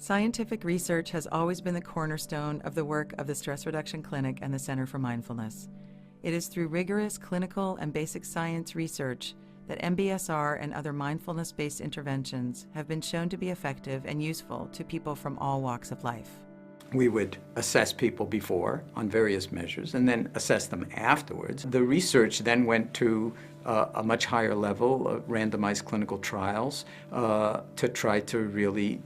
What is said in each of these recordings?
Scientific research has always been the cornerstone of the work of the Stress Reduction Clinic and the Center for Mindfulness. It is through rigorous clinical and basic science research that MBSR and other mindfulness-based interventions have been shown to be effective and useful to people from all walks of life. We would assess people before on various measures and then assess them afterwards. The research then went to a much higher level of randomized clinical trials to try to really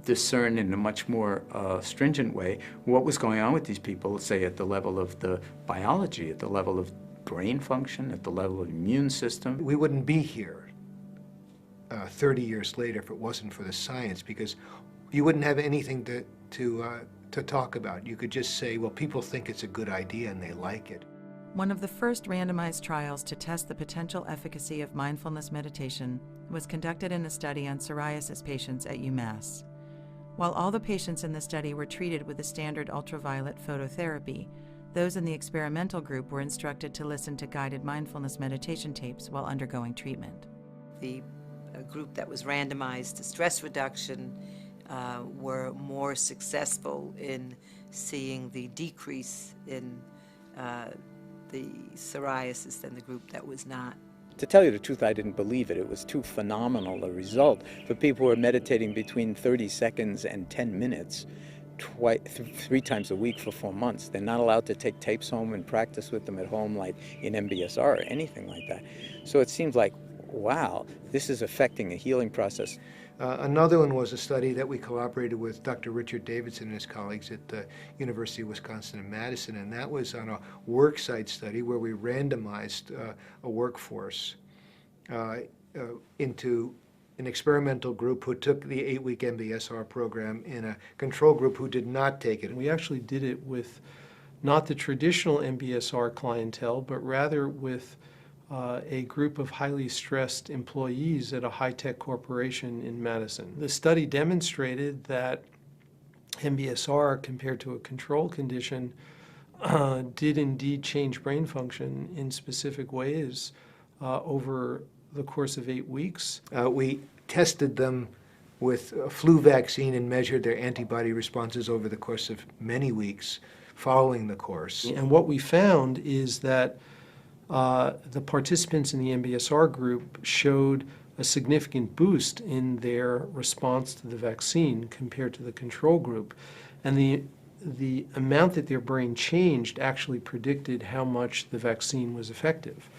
discern in a much more stringent way what was going on with these people, say at the level of the biology, at the level of brain function, at the level of immune system. We wouldn't be here 30 years later if it wasn't for the science, because you wouldn't have anything to talk about. You could just say, well, people think it's a good idea and they like it. One of the first randomized trials to test the potential efficacy of mindfulness meditation was conducted in a study on psoriasis patients at UMass. While all the patients in the study were treated with the standard ultraviolet phototherapy, those in the experimental group were instructed to listen to guided mindfulness meditation tapes while undergoing treatment. The group that was randomized to stress reduction were more successful in seeing the decrease in the psoriasis than the group that was not. To tell you the truth, I didn't believe it. It was too phenomenal a result. For people who are meditating between 30 seconds and 10 minutes, 3 times a week for 4 months. They're not allowed to take tapes home and practice with them at home like in MBSR or anything like that. So it seems like, wow, this is affecting a healing process. Another one was a study that we collaborated with Dr. Richard Davidson and his colleagues at the University of Wisconsin in Madison, and that was on a worksite study where we randomized a workforce into an experimental group who took the 8-week MBSR program and a control group who did not take it. We actually did it with not the traditional MBSR clientele, but rather with a group of highly stressed employees at a high-tech corporation in Madison. The study demonstrated that MBSR, compared to a control condition, did indeed change brain function in specific ways over the course of 8 weeks. We tested them with a flu vaccine and measured their antibody responses over the course of many weeks following the course. And what we found is that the participants in the MBSR group showed a significant boost in their response to the vaccine compared to the control group. And the amount that their brain changed actually predicted how much the vaccine was effective.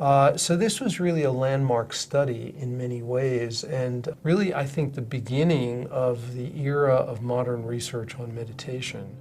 So this was really a landmark study in many ways, and really, I think, the beginning of the era of modern research on meditation.